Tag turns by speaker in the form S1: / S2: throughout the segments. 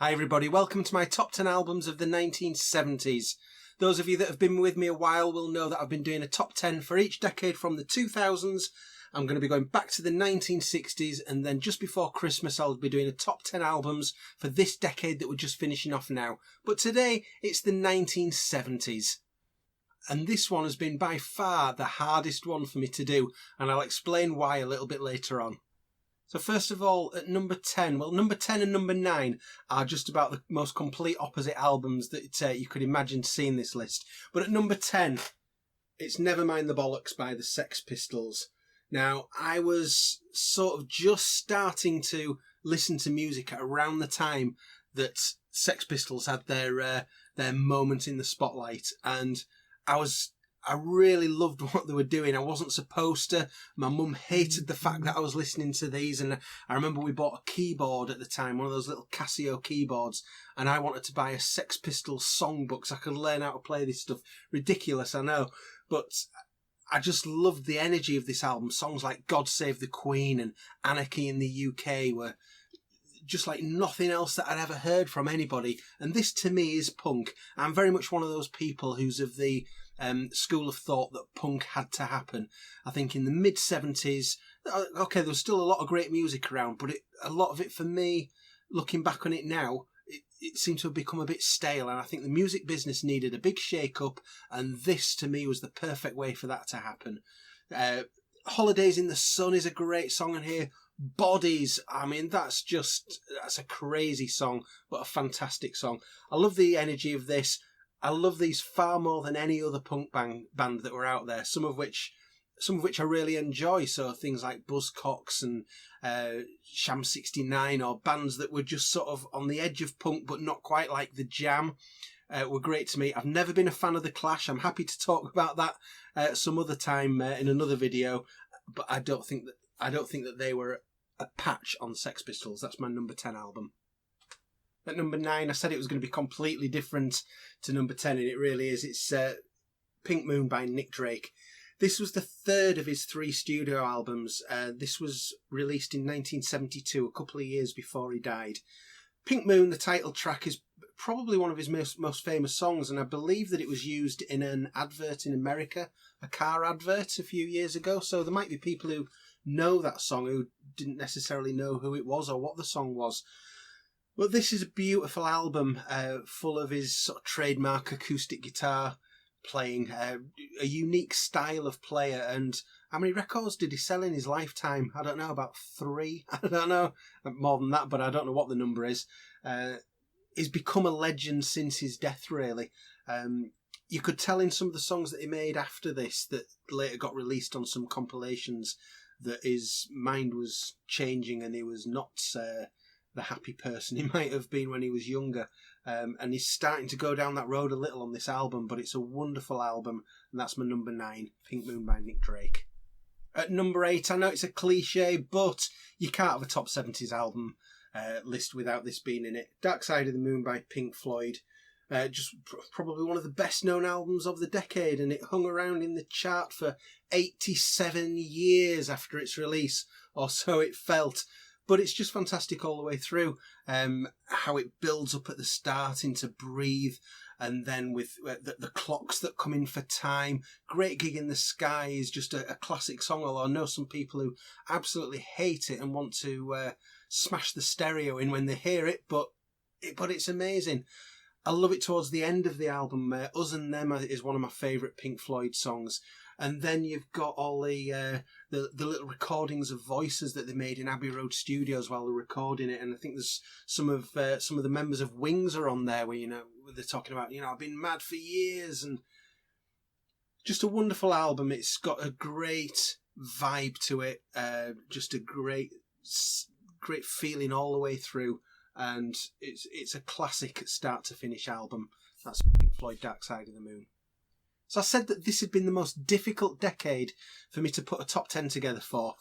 S1: Hi everybody, welcome to my top 10 albums of the 1970s. Those of you that have been with me a while will know that I've been doing a top 10 for each decade from the 2000s. I'm going to be going back to the 1960s, and then just before Christmas I'll be doing a top 10 albums for this decade that we're just finishing off now. But today it's the 1970s. And this one has been by far the hardest one for me to do, and I'll explain why a little bit later on. So first of all, at number 10, number 10 and number 9 are just about the most complete opposite albums that you could imagine seeing this list. But at number 10, it's Never Mind the Bollocks by the Sex Pistols. Now, I was sort of just starting to listen to music at around the time that Sex Pistols had their moment in the spotlight, and I really loved what they were doing. I wasn't supposed to. My mum hated the fact that I was listening to these, and I remember we bought a keyboard at the time, one of those little Casio keyboards, and I wanted to buy a Sex Pistols songbook so I could learn how to play this stuff. Ridiculous, I know, but I just loved the energy of this album. Songs like God Save the Queen and Anarchy in the UK were just like nothing else that I'd ever heard from anybody. And this to me is punk. I'm very much one of those people who's of the school of thought that punk had to happen. I think in the mid-70s, okay, there was still a lot of great music around, but a lot of it for me, looking back on it now, it seemed to have become a bit stale, and I think the music business needed a big shake-up, and this to me was the perfect way for that to happen. Holidays in the Sun is a great song on here. Bodies, I mean, that's a crazy song, but a fantastic song. I love the energy of this. I love these far more than any other punk band that were out there, some of which I really enjoy. So things like Buzzcocks and Sham 69, or bands that were just sort of on the edge of punk but not quite, like The Jam, were great to me. I've never been a fan of The Clash. I'm happy to talk about that some other time in another video, but I don't think that they were a patch on Sex Pistols. That's my number 10 album. At number 9, I said it was going to be completely different to number 10, and it really is. It's Pink Moon by Nick Drake. This was the third of his 3 studio albums. This was released in 1972, a couple of years before he died. Pink Moon, the title track, is probably one of his most famous songs, and I believe that it was used in an advert in America, a car advert a few years ago. So there might be people who know that song who didn't necessarily know who it was or what the song was. But this is a beautiful album, full of his sort of trademark acoustic guitar playing, a unique style of player. And how many records did he sell in his lifetime? I don't know, about 3. I don't know, more than that, but I don't know what the number is. He's become a legend since his death, really. You could tell in some of the songs that he made after this, that later got released on some compilations, that his mind was changing and he was not the happy person he might have been when he was younger. And he's starting to go down that road a little on this album, but it's a wonderful album, and that's my number 9, Pink Moon by Nick Drake. At number 8, I know it's a cliche, but you can't have a top 70s album list without this being in it. Dark Side of the Moon by Pink Floyd. Just probably one of the best known albums of the decade, and it hung around in the chart for 87 years after its release, or so it felt. But it's just fantastic all the way through. How it builds up at the start into Breathe, and then with the clocks that come in for Time. Great Gig in the Sky is just a classic song, although I know some people who absolutely hate it and want to smash the stereo in when they hear it, but it's amazing. I love it towards the end of the album. Us and Them is one of my favourite Pink Floyd songs. And then you've got all the little recordings of voices that they made in Abbey Road Studios while they're recording it. And I think there's some of the members of Wings are on there where, they're talking about, I've been mad for years. And just a wonderful album. It's got a great vibe to it. Just a great feeling all the way through. And it's a classic start to finish album. That's Pink Floyd, Dark Side of the Moon. So I said that this had been the most difficult decade for me to put a top 10 together for,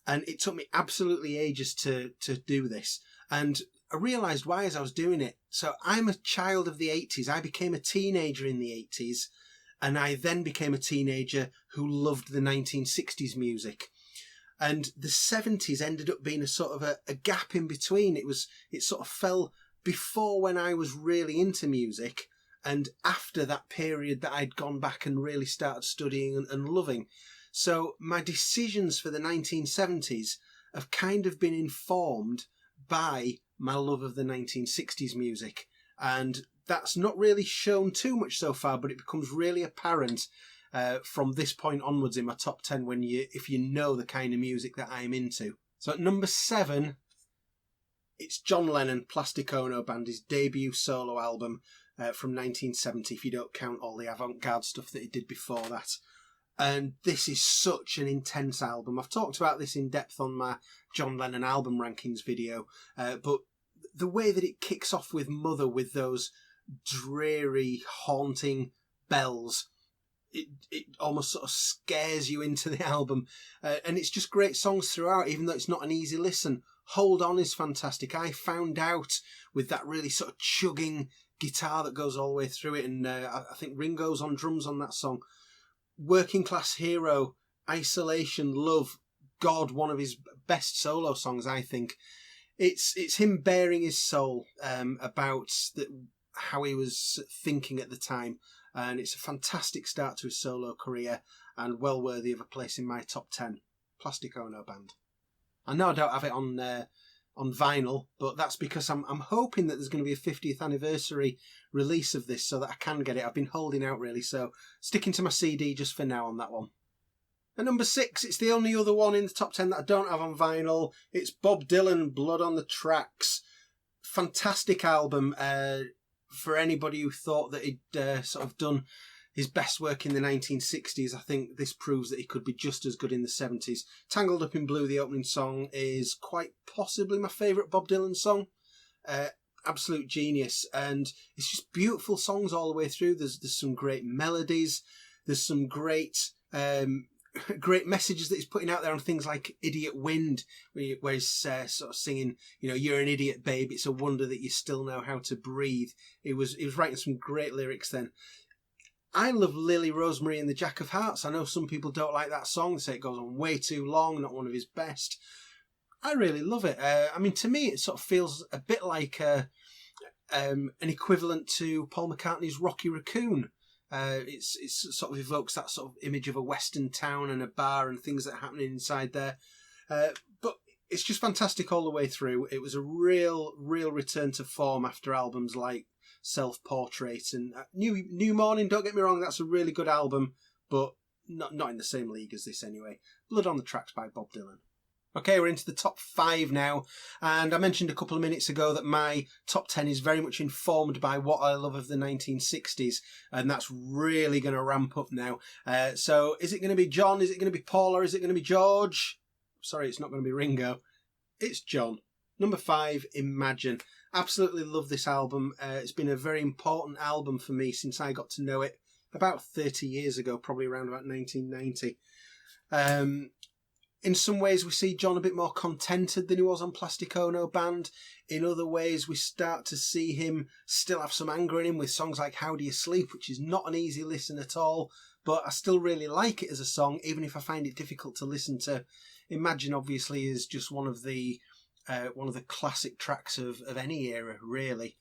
S1: and it took me absolutely ages to do this. And I realised why as I was doing it. So I'm a child of the 80s. I became a teenager in the 80s, and I then became a teenager who loved the 1960s music. And the 70s ended up being a sort of a gap in between. It sort of fell before when I was really into music, and after that period that I'd gone back and really started studying and loving. So my decisions for the 1970s have kind of been informed by my love of the 1960s music. And that's not really shown too much so far, but it becomes really apparent from this point onwards in my top 10 if you know the kind of music that I'm into. So at number 7, it's John Lennon, Plastic Ono Band, his debut solo album from 1970, if you don't count all the avant-garde stuff that he did before that. And this is such an intense album. I've talked about this in depth on my John Lennon album rankings video, but the way that it kicks off with Mother, with those dreary, haunting bells, it almost sort of scares you into the album. And it's just great songs throughout, even though it's not an easy listen. Hold On is fantastic. I Found Out, with that really sort of chugging guitar that goes all the way through it, and I think Ringo's on drums on that song. Working Class Hero, Isolation, Love, God, one of his best solo songs, I think. It's him bearing his soul about how he was thinking at the time, and it's a fantastic start to his solo career and well worthy of a place in my top 10. Plastic Ono Band. I know I don't have it on vinyl, but that's because I'm hoping that there's going to be a 50th anniversary release of this so that I can get it. I've been holding out really, so sticking to my CD just for now on that one. At number 6, it's the only other one in the top 10 that I don't have on vinyl. It's Bob Dylan, Blood on the Tracks. Fantastic album for anybody who thought that he'd sort of done his best work in the 1960s. I think this proves that he could be just as good in the 70s. Tangled Up in Blue, the opening song, is quite possibly my favourite Bob Dylan song. Absolute genius. And it's just beautiful songs all the way through. There's some great melodies. There's some great great messages that he's putting out there on things like Idiot Wind, where he's sort of singing, you're an idiot, babe. It's a wonder that you still know how to breathe. He was writing some great lyrics then. I love Lily, Rosemary and the Jack of Hearts. I know some people don't like that song. They say it goes on way too long, not one of his best. I really love it. To me, it sort of feels a bit like an equivalent to Paul McCartney's Rocky Raccoon. It sort of evokes that sort of image of a western town and a bar and things that are happening inside there. But it's just fantastic all the way through. It was a real return to form after albums like Self-Portrait and New Morning. Don't get me wrong, that's a really good album, but not in the same league as this anyway. Blood on the Tracks by Bob Dylan. Okay, we're into the top 5 now, and I mentioned a couple of minutes ago that my top 10 is very much informed by what I love of the 1960s, and that's really going to ramp up now. So is it going to be John, is it going to be Paul, or is it going to be George? Sorry, it's not going to be Ringo. It's John. Number 5, Imagine. Absolutely love this album. It's been a very important album for me since I got to know it about 30 years ago, probably around about 1990. In some ways, we see John a bit more contented than he was on Plastic Ono Band. In other ways, we start to see him still have some anger in him with songs like How Do You Sleep, which is not an easy listen at all, but I still really like it as a song, even if I find it difficult to listen to. Imagine, obviously, is just one of the classic tracks of any era, really.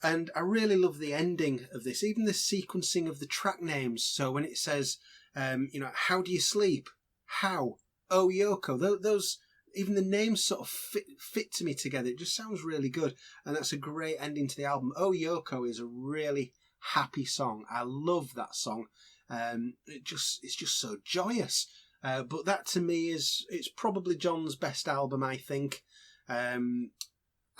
S1: And I really love the ending of this, even the sequencing of the track names. So when it says, How Do You Sleep? How? Oh, Yoko. Those, even the names sort of fit to me together. It just sounds really good. And that's a great ending to the album. Oh, Yoko is a really happy song. I love that song. It's just so joyous. But that to me it's probably John's best album, I think.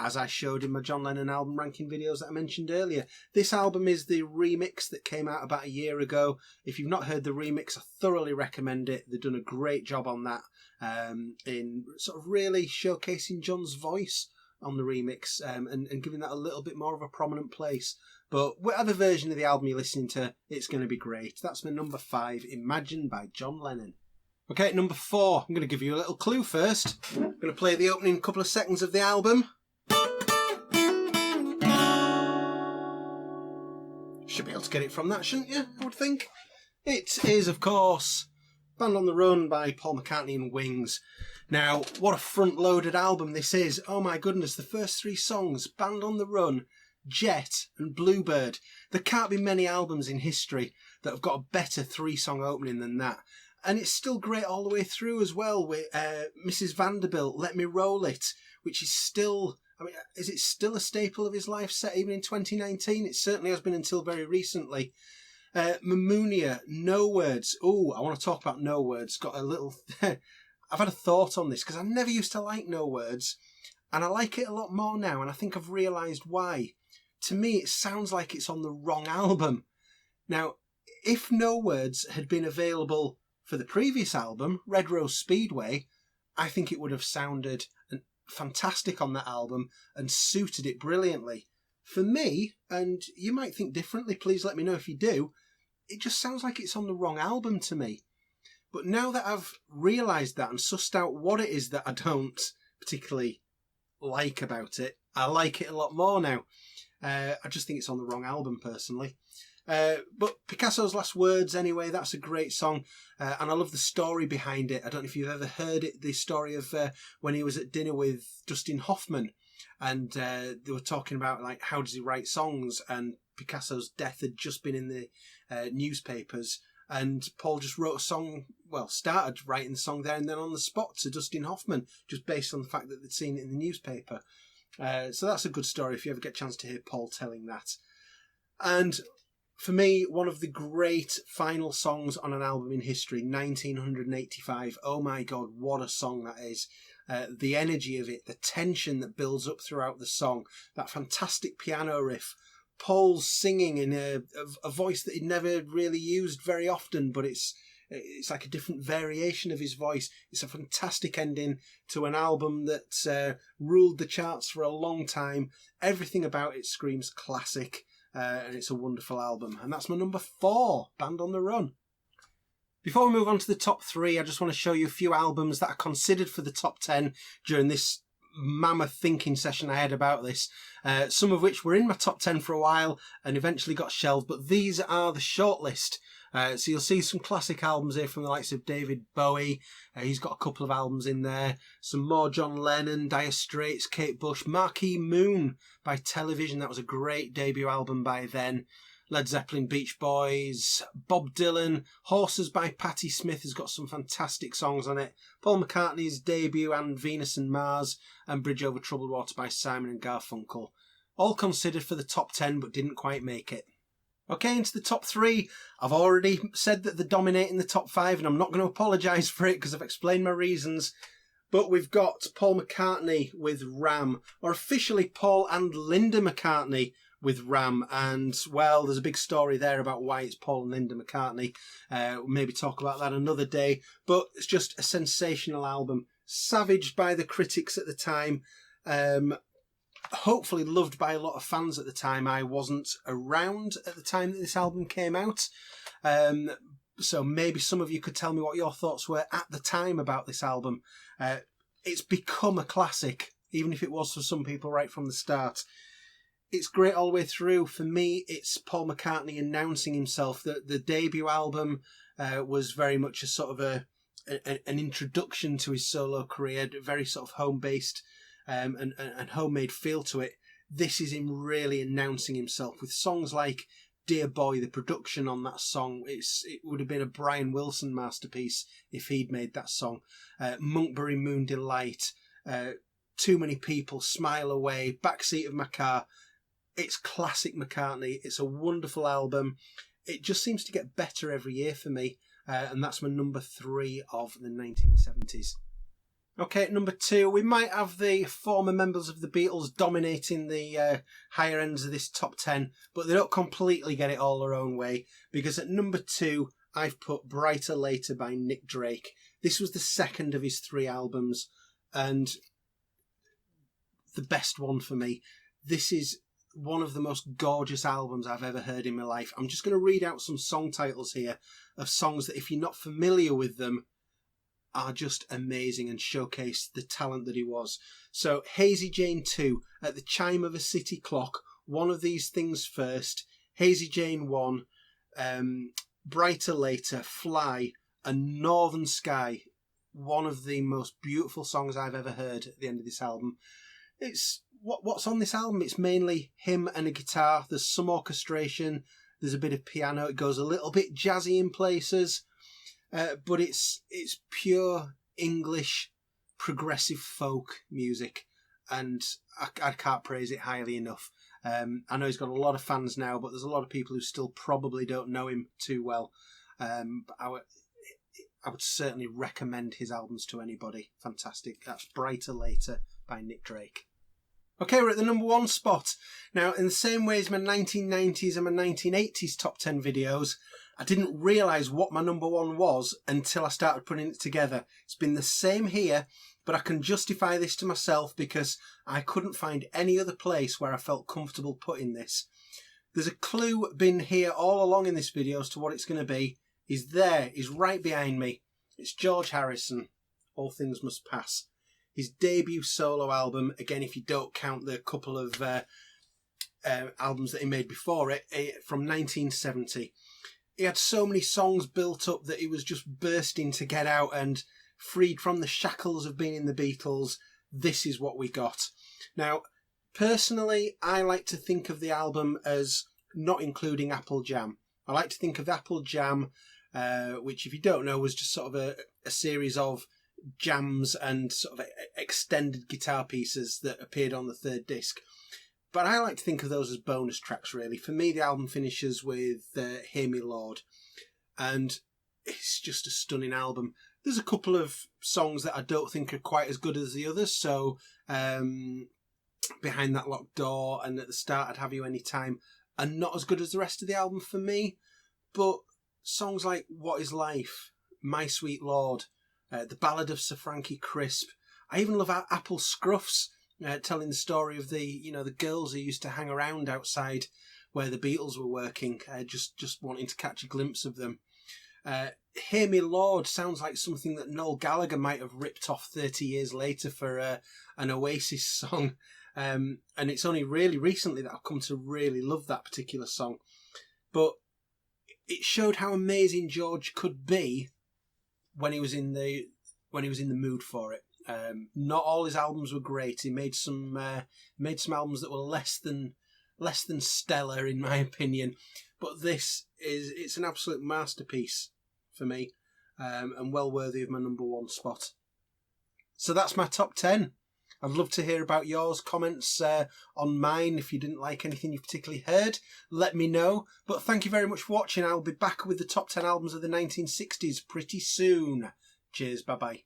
S1: As I showed in my John Lennon album ranking videos that I mentioned earlier. This album is the remix that came out about a year ago. If you've not heard the remix, I thoroughly recommend it. They've done a great job on that, in sort of really showcasing John's voice on the remix, and giving that a little bit more of a prominent place. But whatever version of the album you're listening to, it's going to be great. That's my number 5, Imagine by John Lennon. Okay, at number 4, I'm going to give you a little clue first. I'm going to play the opening couple of seconds of the album. Should be able to get it from that, shouldn't you? I would think. It is, of course, Band on the Run by Paul McCartney and Wings. Now, what a front-loaded album this is. Oh my goodness, the first 3 songs, Band on the Run, Jet and Bluebird. There can't be many albums in history that have got a better 3-song opening than that. And it's still great all the way through as well with Mrs. Vanderbilt, Let Me Roll It, which is still, I mean, is it still a staple of his life set even in 2019? It certainly has been until very recently. Mamounia, No Words. Oh, I want to talk about No Words. Got a little... I've had a thought on this because I never used to like No Words, and I like it a lot more now, and I think I've realised why. To me, it sounds like it's on the wrong album. Now, if No Words had been available for the previous album, Red Rose Speedway, I think it would have sounded fantastic on that album and suited it brilliantly. For me, and you might think differently, please let me know if you do, it just sounds like it's on the wrong album to me. But now that I've realised that and sussed out what it is that I don't particularly like about it, I like it a lot more now. I just think it's on the wrong album, personally. But Picasso's Last Words, anyway, that's a great song. And I love the story behind it. I don't know if you've ever heard it, the story of when he was at dinner with Dustin Hoffman. And they were talking about, like, how does he write songs? And Picasso's death had just been in the newspapers. And Paul just wrote a song, well, started writing the song there and then on the spot to Dustin Hoffman, just based on the fact that they'd seen it in the newspaper. So that's a good story if you ever get a chance to hear Paul telling that. And for me, one of the great final songs on an album in history, 1985. Oh my God, what a song that is. The energy of it, the tension that builds up throughout the song, that fantastic piano riff, Paul's singing in a voice that he'd never really used very often, but it's like a different variation of his voice. It's a fantastic ending to an album that ruled the charts for a long time. Everything about it screams classic, and it's a wonderful album. And that's my number 4, Band on the Run. Before we move on to the top 3, I just want to show you a few albums that are considered for the top 10 during this mammoth thinking session I had about this, some of which were in my top 10 for a while and eventually got shelved, but these are the shortlist. So you'll see some classic albums here from the likes of David Bowie. He's got a couple of albums in there. Some more John Lennon, Dire Straits, Kate Bush, Marquee Moon by Television. That was a great debut album by then. Led Zeppelin, Beach Boys, Bob Dylan, Horses by Patti Smith has got some fantastic songs on it. Paul McCartney's debut and Venus and Mars, and Bridge Over Troubled Water by Simon and Garfunkel. All considered for the top 10 but didn't quite make it. Okay, into the top 3. I've already said that they're dominating the top 5 and I'm not going to apologise for it because I've explained my reasons. But we've got Paul McCartney with Ram, or officially Paul and Linda McCartney with Ram, and well, there's a big story there about why it's Paul and Linda McCartney. We'll maybe talk about that another day, but it's just a sensational album, savaged by the critics at the time, hopefully loved by a lot of fans at the time. I wasn't around at the time that this album came out, so maybe some of you could tell me what your thoughts were at the time about this album. It's become a classic, even if it was for some people right from the start. It's great all the way through. For me, it's Paul McCartney announcing himself. The debut album was very much a sort of an introduction to his solo career, very sort of home-based and homemade feel to it. This is him really announcing himself with songs like Dear Boy. The production on that song, it would have been a Brian Wilson masterpiece if he'd made that song. Monkberry Moon Delight, Too Many People, Smile Away, Backseat of My Car. It's classic McCartney. It's a wonderful album. It just seems to get better every year for me. And that's my number 3 of the 1970s. Okay, at number 2, we might have the former members of the Beatles dominating the higher ends of this top 10, but they don't completely get it all their own way, because at number 2, I've put Brighter Later by Nick Drake. This was the second of his 3 albums, and the best one for me. This is one of the most gorgeous albums I've ever heard in my life. I'm just going to read out some song titles here of songs that, if you're not familiar with them, are just amazing and showcase the talent that he was. So, Hazy Jane 2, At the Chime of a City Clock, One of These Things First, Hazy Jane 1, Brighter Later, Fly, and Northern Sky, one of the most beautiful songs I've ever heard at the end of this album. It's what's on this album. It's mainly him and a guitar. There's some orchestration. There's a bit of piano. It goes a little bit jazzy in places, but it's pure English progressive folk music, and I can't praise it highly enough. I know he's got a lot of fans now, but there's a lot of people who still probably don't know him too well. But I would certainly recommend his albums to anybody. Fantastic. That's Brighter Later by Nick Drake. Okay, we're at the number 1 spot. Now, in the same way as my 1990s and my 1980s top 10 videos, I didn't realise what my number 1 was until I started putting it together. It's been the same here, but I can justify this to myself because I couldn't find any other place where I felt comfortable putting this. There's a clue been here all along in this video as to what it's going to be. He's there, he's right behind me. It's George Harrison, All Things Must Pass. His debut solo album, again, if you don't count the couple of albums that he made before it, from 1970. He had so many songs built up that he was just bursting to get out, and freed from the shackles of being in the Beatles, this is what we got. Now, personally, I like to think of the album as not including Apple Jam. I like to think of Apple Jam, which, if you don't know, was just sort of a series of jams and sort of extended guitar pieces that appeared on the 3rd disc. But I like to think of those as bonus tracks, really. For me, the album finishes with Hear Me Lord, and it's just a stunning album. There's a couple of songs that I don't think are quite as good as the others, so Behind That Locked Door and At the Start I'd Have You Anytime are not as good as the rest of the album for me, but songs like What Is Life, My Sweet Lord, The Ballad of Sir Frankie Crisp. I even love Apple Scruffs, telling the story of the girls who used to hang around outside where the Beatles were working, just wanting to catch a glimpse of them. Hear Me Lord sounds like something that Noel Gallagher might have ripped off 30 years later for an Oasis song. And it's only really recently that I've come to really love that particular song. But it showed how amazing George could be when he was in the mood for it. Not all his albums were great. He made some albums that were less than stellar in my opinion. But it's an absolute masterpiece for me, and well worthy of my number 1 spot. So that's my top 10. I'd love to hear about yours, comments on mine. If you didn't like anything you particularly heard, let me know. But thank you very much for watching. I'll be back with the top 10 albums of the 1960s pretty soon. Cheers, bye-bye.